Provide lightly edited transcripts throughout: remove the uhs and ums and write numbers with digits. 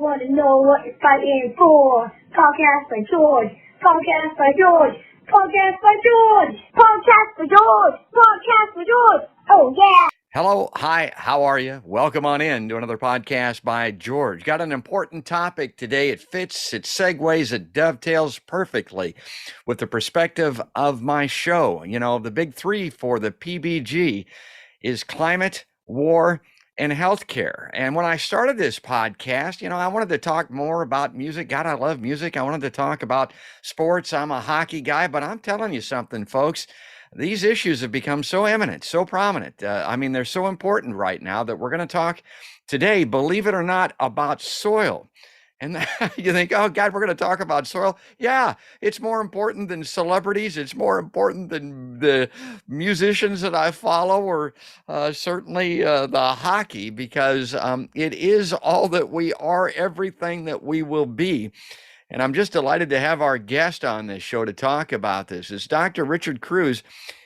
want to know what it's fighting for. Podcast for George. Podcast for George. Podcast for George. Podcast for George. Podcast for George. Oh, yeah. Hello. Hi. How are you? Welcome on in to another podcast by George. Got an important topic today. It fits, it segues, it dovetails perfectly with the perspective of my show. You know, the big three for the PBG is climate, war, and healthcare. And when I started this podcast, you know, I wanted to talk more about music. God, I love music. I wanted to talk about sports. I'm a hockey guy, but I'm telling you something, folks. These issues have become so eminent, so prominent. I mean, they're so important right now that we're going to talk today, believe it or not, about soil. And you think, oh, God, we're going to talk about soil. Yeah, it's more important than celebrities. It's more important than the musicians that I follow, or certainly the hockey, because it is all that we are, everything that we will be. And I'm just delighted to have our guest on this show to talk about this. It's Dr. Richard Cruz.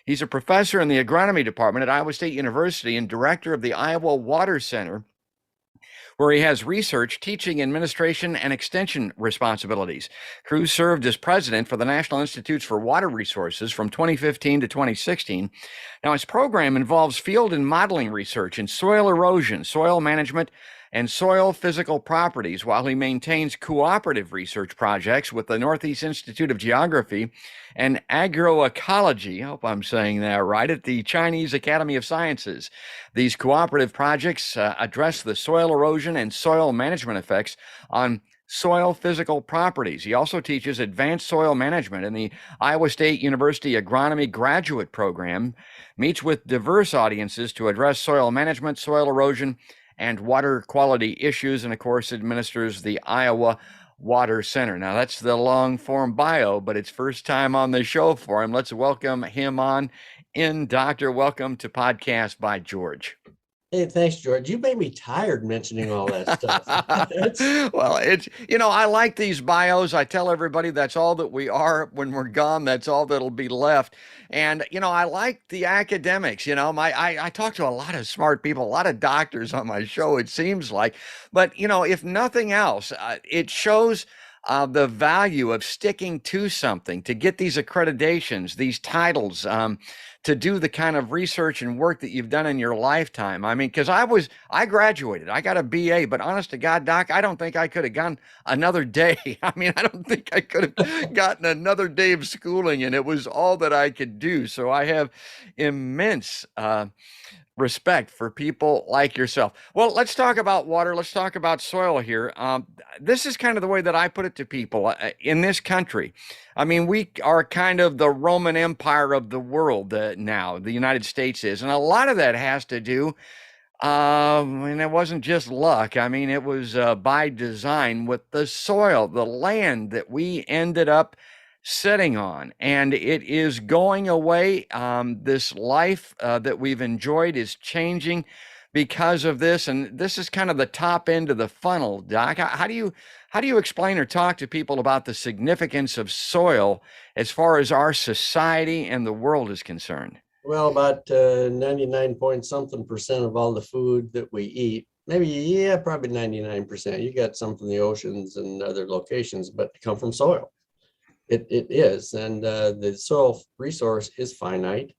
He's a professor in the agronomy department at Iowa State University and director of the Iowa Water Center, where he has research, teaching, administration, and extension responsibilities. Cruz served as president for the National Institutes for Water Resources from 2015 to 2016. Now, his program involves field and modeling research in soil erosion, soil management, and soil physical properties, while he maintains cooperative research projects with the Northeast Institute of Geography and Agroecology, I hope I'm saying that right, at the Chinese Academy of Sciences. These cooperative projects address the soil erosion and soil management effects on soil physical properties. He also teaches advanced soil management in the Iowa State University Agronomy Graduate Program, meets with diverse audiences to address soil management, soil erosion, and water quality issues, and of course administers the Iowa Water Center. Now that's the long form bio, but it's first time on the show for him. Let's welcome him on in. Doctor, welcome to Podcast by George. Hey, thanks, George. You made me tired mentioning all that stuff. Well, it's, you know, I like these bios. I tell everybody that's all that we are. When we're gone, that's all that'll be left. And, you know, I like the academics. You know, I talk to a lot of smart people, a lot of doctors on my show, it seems like. But, you know, if nothing else, it shows the value of sticking to something, to get these accreditations, these titles, to do the kind of research and work that you've done in your lifetime. I mean, because I graduated, I got a BA, but honest to God, Doc, I don't think I could have gone another day. I mean, I don't think I could have gotten another day of schooling, and it was all that I could do. So I have immense respect for people like yourself. Well, let's talk about water. Let's talk about soil here. This is kind of the way that I put it to people in this country. I mean, we are kind of the Roman Empire of the world now, the United States is. And a lot of that has to do, and it wasn't just luck. I mean, it was by design with the soil, the land that we ended up sitting on, and it is going away. This life that we've enjoyed is changing because of this, and this is kind of the top end of the funnel. Doc, how do you explain or talk to people about the significance of soil as far as our society and the world is concerned? Well, about 99% of all the food that we eat, probably 99%. You got some from the oceans and other locations, but they come from soil. It is, and the soil resource is finite.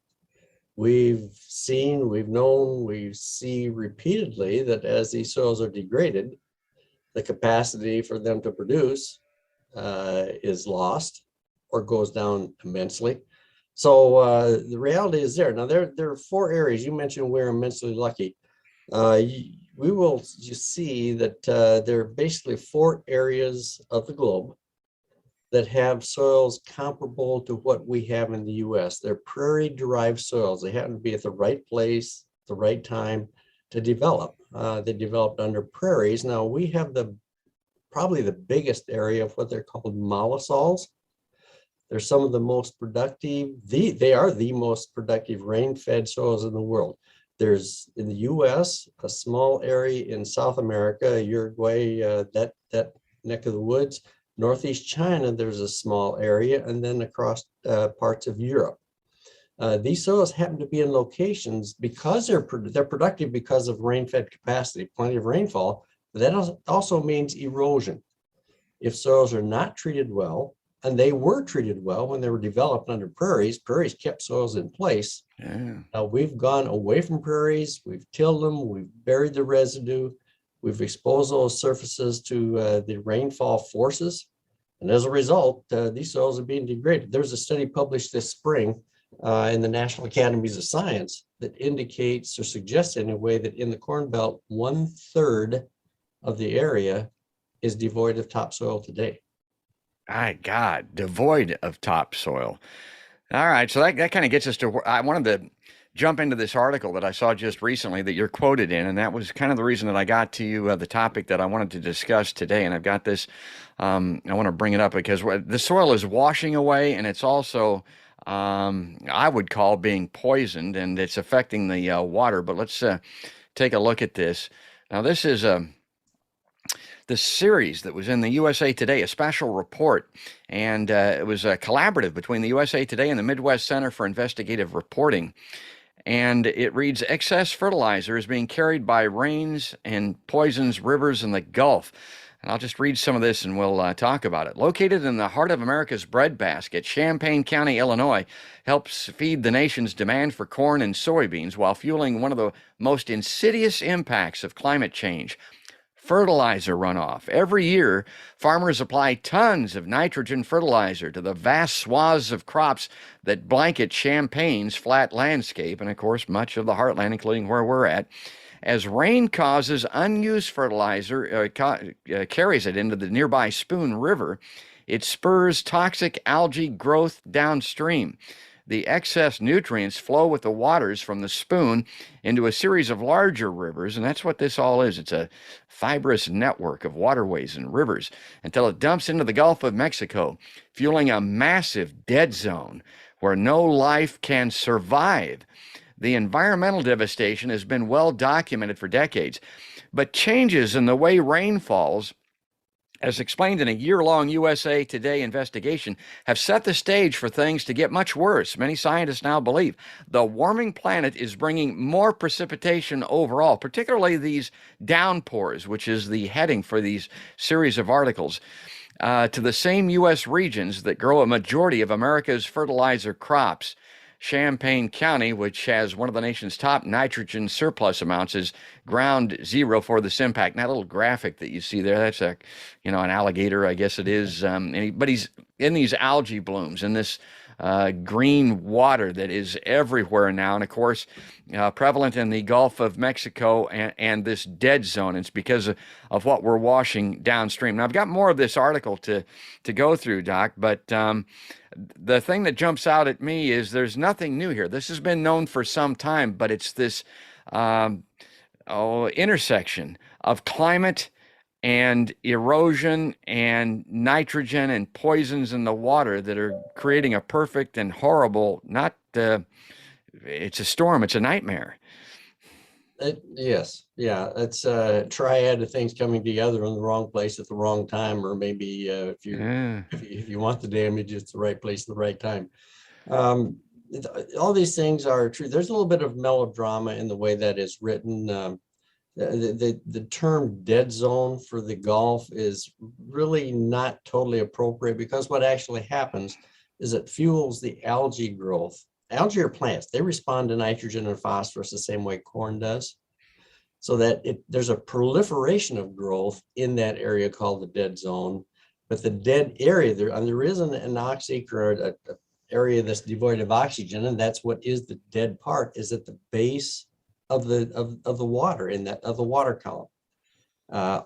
We've seen, we've known, we see repeatedly that as these soils are degraded, the capacity for them to produce is lost or goes down immensely. So the reality is there. Now, there are four areas. You mentioned we're immensely lucky. We will see that there are basically four areas of the globe that have soils comparable to what we have in the U.S. They're prairie-derived soils. They happen to be at the right place, the right time to develop. They developed under prairies. Now, we have probably the biggest area of what they're called mollisols. They're some of the most productive, they are the most productive rain-fed soils in the world. There's, in the U.S., a small area in South America, Uruguay, that neck of the woods. Northeast China, there's a small area, and then across parts of Europe. These soils happen to be in locations because they're productive because of rain-fed capacity, plenty of rainfall, But that also means erosion. If soils are not treated well, and they were treated well when they were developed under prairies kept soils in place. Yeah. Now we've gone away from prairies, we've tilled them, we've buried the residue, we've exposed those surfaces to the rainfall forces. And as a result, these soils are being degraded. There's a study published this spring in the National Academies of Science that indicates or suggests in a way that in the Corn Belt, 1/3 of the area is devoid of topsoil today. My God, devoid of topsoil. All right, so that kind of gets us to, I wanted to jump into this article that I saw just recently that you're quoted in, and that was kind of the reason that I got to you, the topic that I wanted to discuss today. And I've got this, I want to bring it up because the soil is washing away, and it's also, I would call being poisoned, and it's affecting the water. But let's take a look at this. Now, this is the series that was in the USA Today, a special report, and it was a collaborative between the USA Today and the Midwest Center for Investigative Reporting. And it reads, excess fertilizer is being carried by rains and poisons rivers in the Gulf. And I'll just read some of this and we'll talk about it. Located in the heart of America's breadbasket, Champaign County, Illinois, helps feed the nation's demand for corn and soybeans while fueling one of the most insidious impacts of climate change: fertilizer runoff. Every year, farmers apply tons of nitrogen fertilizer to the vast swaths of crops that blanket Champaign's flat landscape, and of course, much of the heartland, including where we're at. As rain causes unused fertilizer, carries it into the nearby Spoon River, it spurs toxic algae growth downstream. The excess nutrients flow with the waters from the Spoon into a series of larger rivers, and that's what this all is. It's a fibrous network of waterways and rivers until it dumps into the Gulf of Mexico, fueling a massive dead zone where no life can survive. The environmental devastation has been well documented for decades, but changes in the way rain falls, as explained in a year-long USA Today investigation, have set the stage for things to get much worse. Many scientists now believe the warming planet is bringing more precipitation overall, particularly these downpours, which is the heading for these series of articles, to the same U.S. regions that grow a majority of America's fertilizer crops. Champaign County, which has one of the nation's top nitrogen surplus amounts, is ground zero for this impact. And that little graphic that you see there, that's an alligator, I guess it is. But he's in these algae blooms in this green water that is everywhere now. And of course, prevalent in the Gulf of Mexico and this dead zone. It's because of what we're washing downstream. Now, I've got more of this article to go through, Doc, but the thing that jumps out at me is there's nothing new here. This has been known for some time, but it's this intersection of climate and erosion and nitrogen and poisons in the water that are creating a perfect and horrible, it's a storm, it's a nightmare. Yes, yeah, it's a triad of things coming together in the wrong place at the wrong time, or maybe if you want the damage, it's the right place at the right time. All these things are true. There's a little bit of melodrama in the way that is written. The term dead zone for the Gulf is really not totally appropriate, because what actually happens is it fuels the algae growth. Algae are plants. They respond to nitrogen and phosphorus the same way corn does. So that there's a proliferation of growth in that area called the dead zone. But the dead area, there isn't an oxyc or an area that's devoid of oxygen, and that's what is the dead part, is at the base of the water, of the water column,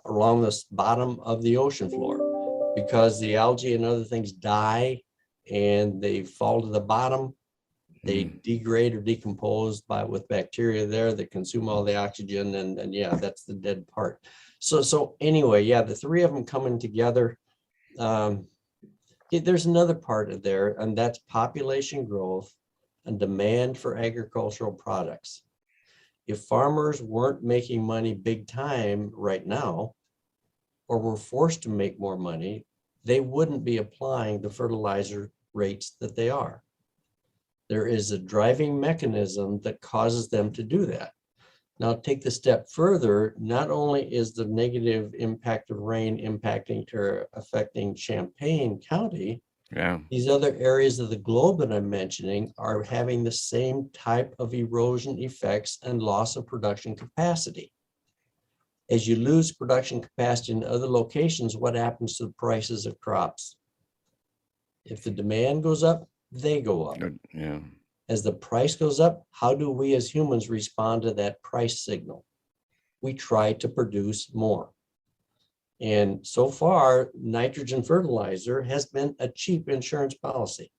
along the bottom of the ocean floor, because the algae and other things die and they fall to the bottom. They degrade or decompose with bacteria there that consume all the oxygen, and yeah, that's the dead part. So anyway, yeah, the three of them coming together. There's another part of there, and that's population growth and demand for agricultural products. If farmers weren't making money big time right now, or were forced to make more money, they wouldn't be applying the fertilizer rates that they are. There is a driving mechanism that causes them to do that. Now take the step further, not only is the negative impact of rain impacting or affecting Champaign County, Yeah. these other areas of the globe that I'm mentioning are having the same type of erosion effects and loss of production capacity. As you lose production capacity in other locations, what happens to the prices of crops? If the demand goes up, they go up. Good. Yeah. As the price goes up, how do we as humans respond to that price signal? We try to produce more. And so far, nitrogen fertilizer has been a cheap insurance policy.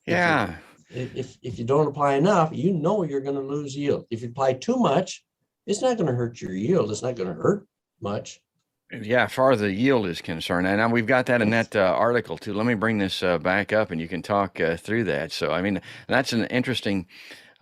Yeah. If you don't apply enough, you know you're going to lose yield. If you apply too much, it's not going to hurt your yield. It's not going to hurt much. Yeah, as far as the yield is concerned, and now we've got that in that article too. Let me bring this back up, and you can talk through that. So, I mean, that's an interesting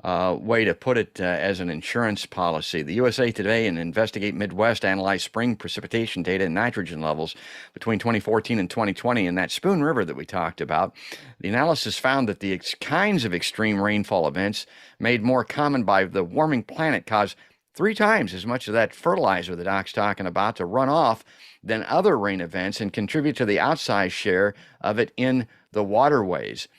way to put it as an insurance policy. The USA Today and Investigate Midwest analyzed spring precipitation data and nitrogen levels between 2014 and 2020 in that Spoon River that we talked about. The analysis found that the kinds of extreme rainfall events made more common by the warming planet caused 3 times as much of that fertilizer the doc's talking about to run off than other rain events and contribute to the outsized share of it in the waterways.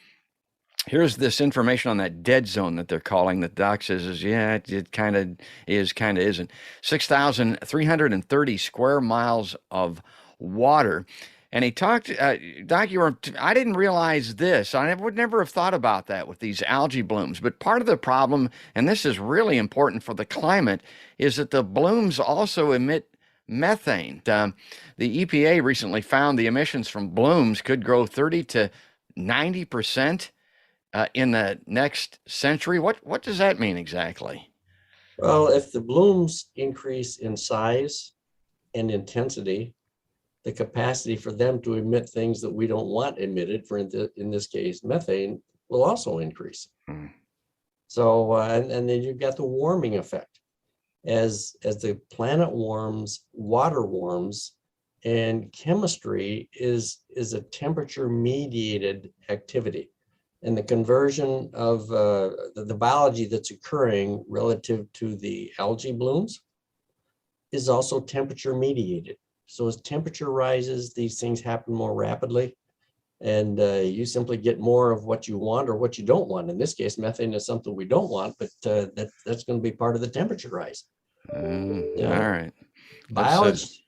Here's this information on that dead zone that they're calling that Doc says is, yeah, it kind of is, kind of isn't. 6,330 square miles of water. And he talked, Doc, I didn't realize this. I would never have thought about that with these algae blooms. But part of the problem, and this is really important for the climate, is that the blooms also emit methane. The EPA recently found the emissions from blooms could grow 30 to 90% in the next century. What does that mean exactly? Well, if the blooms increase in size and intensity, the capacity for them to emit things that we don't want emitted, in this case, methane, will also increase. So, and then you've got the warming effect. As the planet warms, water warms, and chemistry is a temperature mediated activity. And the conversion of the biology that's occurring relative to the algae blooms is also temperature mediated. So as temperature rises, these things happen more rapidly, and you simply get more of what you want or what you don't want. In this case, methane is something we don't want, but that's going to be part of the temperature rise. All right. Biology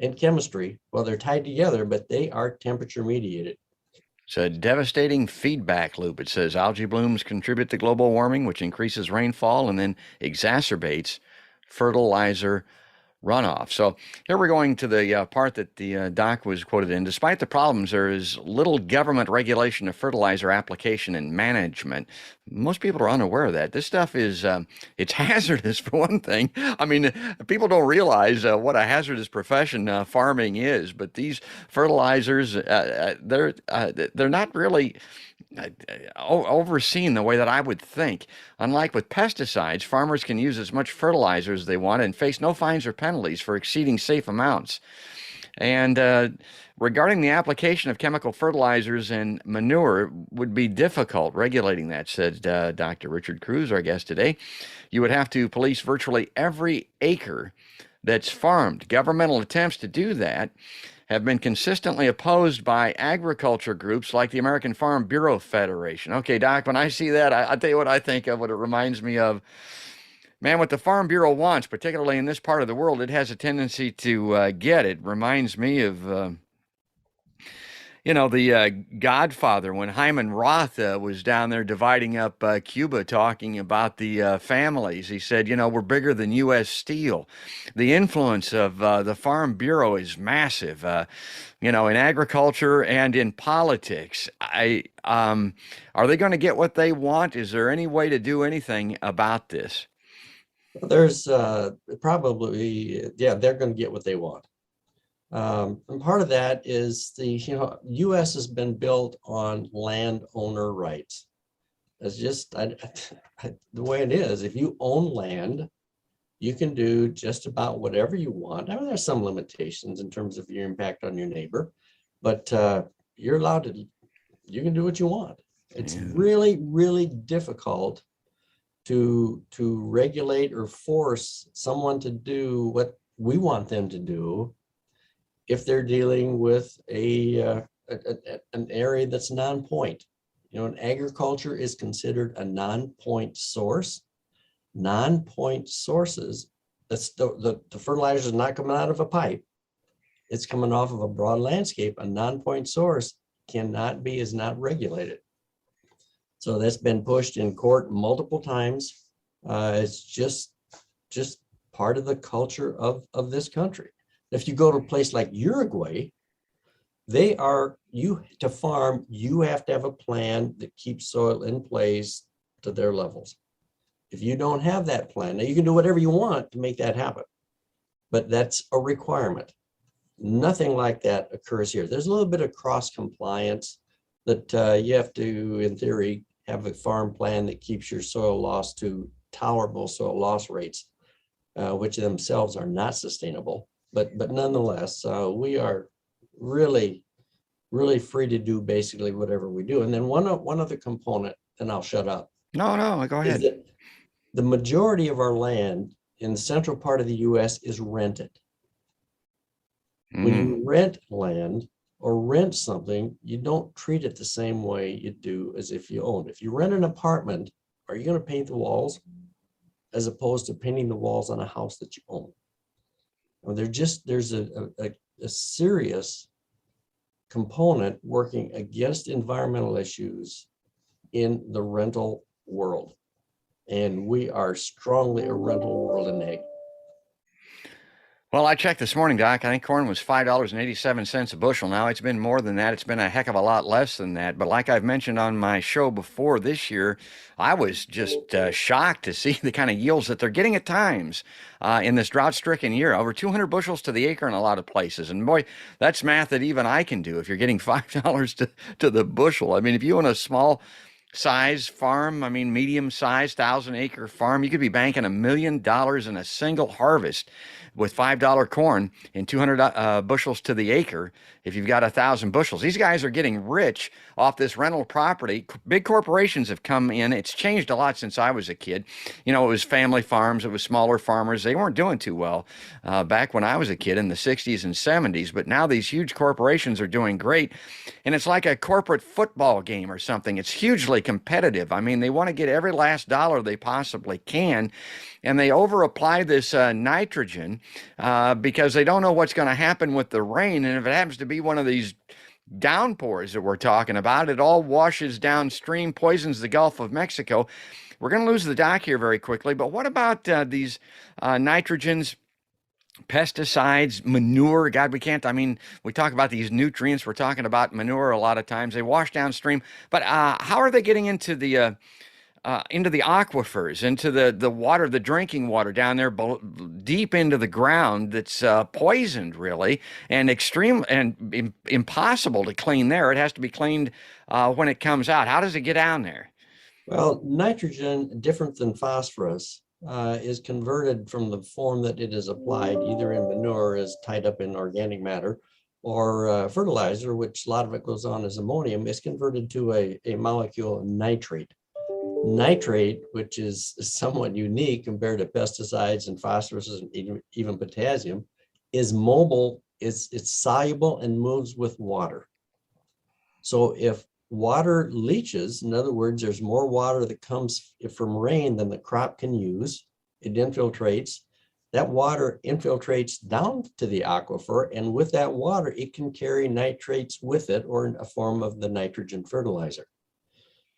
and chemistry, well, they're tied together, but they are temperature mediated. It's a devastating feedback loop. It says algae blooms contribute to global warming, which increases rainfall and then exacerbates fertilizer runoff. So here we're going to the part that the doc was quoted in. Despite the problems, there is little government regulation of fertilizer application and management. Most people are unaware of that. This stuff is, it's hazardous for one thing. I mean, people don't realize what a hazardous profession farming is, but these fertilizers, they're not really overseen the way that I would think. Unlike with pesticides, farmers can use as much fertilizer as they want and face no fines or penalties for exceeding safe amounts. And regarding the application of chemical fertilizers and manure would be difficult regulating that, said Dr. Richard Cruz, our guest today. You would have to police virtually every acre that's farmed. Governmental attempts to do that have been consistently opposed by agriculture groups like the American Farm Bureau Federation. Okay, Doc, when I see that, I'll tell you what I think of, what it reminds me of. Man, what the Farm Bureau wants, particularly in this part of the world, it has a tendency to get. It reminds me of, the Godfather, when Hyman Roth was down there dividing up Cuba, talking about the families. He said, we're bigger than U.S. Steel. The influence of the Farm Bureau is massive, in agriculture and in politics. Are they going to get what they want? Is there any way to do anything about this? There's probably, they're going to get what they want. And part of that is the U.S. has been built on landowner rights. It's just the way it is. If you own land, you can do just about whatever you want. I mean, there's some limitations in terms of your impact on your neighbor, but you're allowed to. You can do what you want. It's really, really difficult to regulate or force someone to do what we want them to do if they're dealing with an area that's non-point. You know, and agriculture is considered a non-point source. Non-point sources, that's the fertilizer is not coming out of a pipe. It's coming off of a broad landscape. A non-point source is not regulated. So that's been pushed in court multiple times. It's just part of the culture of this country. If you go to a place like Uruguay, to farm, you have to have a plan that keeps soil in place to their levels. If you don't have that plan, now you can do whatever you want to make that happen, but that's a requirement. Nothing like that occurs here. There's a little bit of cross compliance that you have to, in theory, have a farm plan that keeps your soil loss to tolerable soil loss rates, which themselves are not sustainable. But nonetheless, we are really free to do basically whatever we do. And then one other component, and I'll shut up. No, go ahead. Is that the majority of our land in the central part of the U.S. is rented. When you rent land or rent something, you don't treat it the same way you do as if you own. If you rent an apartment, are you going to paint the walls as opposed to painting the walls on a house that you own? And there's a serious component working against environmental issues in the rental world. And we are strongly a rental world in ag. Well, I checked this morning, Doc. I think corn was $5.87 a bushel. Now it's been more than that. It's been a heck of a lot less than that. But like I've mentioned on my show before this year, I was just shocked to see the kind of yields that they're getting at times in this drought-stricken year. Over 200 bushels to the acre in a lot of places. And boy, that's math that even I can do if you're getting $5 to the bushel. I mean, if you own a small size farm, I mean, medium sized 1,000-acre farm, you could be banking $1 million in a single harvest with $5 corn and 200 bushels to the acre if you've got 1,000 bushels. These guys are getting rich off this rental property. Big corporations have come in. It's changed a lot since I was a kid. You know, it was family farms. It was smaller farmers. They weren't doing too well back when I was a kid in the 60s and 70s. But now these huge corporations are doing great. And it's like a corporate football game or something. It's hugely competitive. I mean, they want to get every last dollar they possibly can. And they over-apply this nitrogen because they don't know what's going to happen with the rain. And if it happens to be one of these downpours that we're talking about, it all washes downstream, poisons the Gulf of Mexico. We're going to lose the dock here very quickly. But what about these nitrogens, pesticides, manure? God, we can't, I mean, we talk about these nutrients. We're talking about manure a lot of times. They wash downstream. But how are they getting into the aquifers, into the water, the drinking water down there deep into the ground that's poisoned, really, and extreme and impossible to clean there? It has to be cleaned when it comes out. How does it get down there? Well, nitrogen, different than phosphorus, is converted from the form that it is applied, either in manure as tied up in organic matter, or fertilizer, which a lot of it goes on as ammonium, is converted to a molecule of nitrate. Nitrate, which is somewhat unique compared to pesticides and phosphorus and even potassium, is mobile, it's soluble and moves with water. So if water leaches, in other words, there's more water that comes from rain than the crop can use, it infiltrates. That water infiltrates down to the aquifer, and with that water, it can carry nitrates with it, or in a form of the nitrogen fertilizer.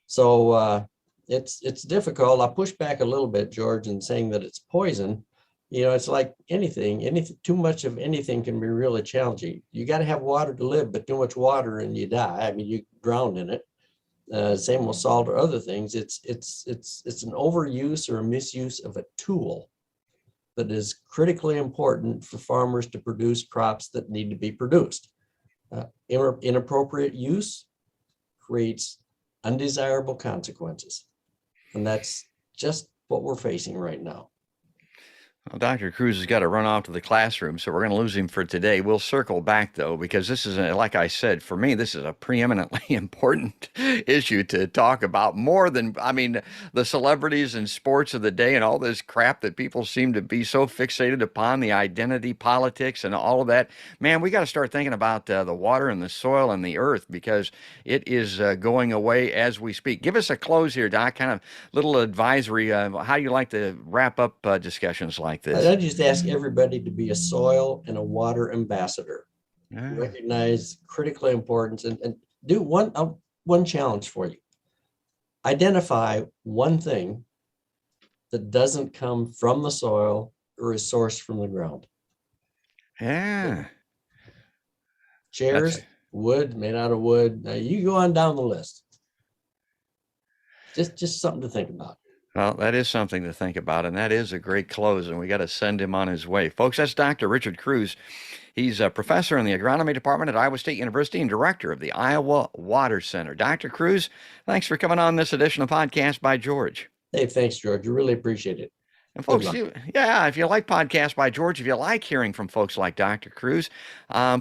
So it's difficult. I'll push back a little bit, George, in saying that it's poison. You know, it's like anything, too much of anything can be really challenging. You got to have water to live, but too much water and you die. I mean, you drown in it. Same with salt or other things. It's an overuse or a misuse of a tool that is critically important for farmers to produce crops that need to be produced. Inappropriate use creates undesirable consequences. And that's just what we're facing right now. Well, Dr. Cruz has got to run off to the classroom, so we're going to lose him for today. We'll circle back, though, because this is, like I said, for me, this is a preeminently important issue to talk about more than, I mean, the celebrities and sports of the day and all this crap that people seem to be so fixated upon, the identity politics and all of that. Man, we got to start thinking about the water and the soil and the earth because it is going away as we speak. Give us a close here, Doc, kind of little advisory, how you like to wrap up discussions like this. I just ask everybody to be a soil and a water ambassador. Yeah. Recognize critical importance and do one challenge for you. Identify one thing that doesn't come from the soil or is sourced from the ground. Yeah. Chairs, wood, made out of wood. Now you go on down the list. Just something to think about. Well, that is something to think about, and that is a great close, and we got to send him on his way. Folks, that's Dr. Richard Cruz. He's a professor in the agronomy department at Iowa State University and director of the Iowa Water Center. Dr. Cruz, thanks for coming on this edition of Podcast by George. Hey, thanks, George. I really appreciate it. And folks, if you like Podcast by George, if you like hearing from folks like Dr. Cruz,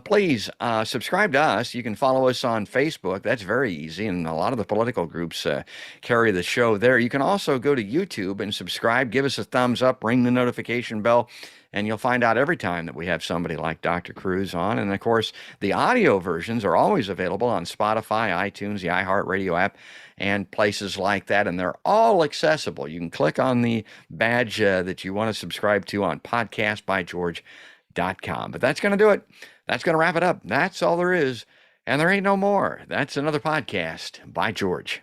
please subscribe to us. You can follow us on Facebook. That's very easy, and a lot of the political groups carry the show there. You can also go to YouTube and subscribe. Give us a thumbs up, ring the notification bell, and you'll find out every time that we have somebody like Dr. Cruz on. And, of course, the audio versions are always available on Spotify, iTunes, the iHeartRadio app, and places like that. And they're all accessible. You can click on the badge that you want to subscribe to on podcastbygeorge.com. But that's going to do it. That's going to wrap it up. That's all there is. And there ain't no more. That's another podcast by George.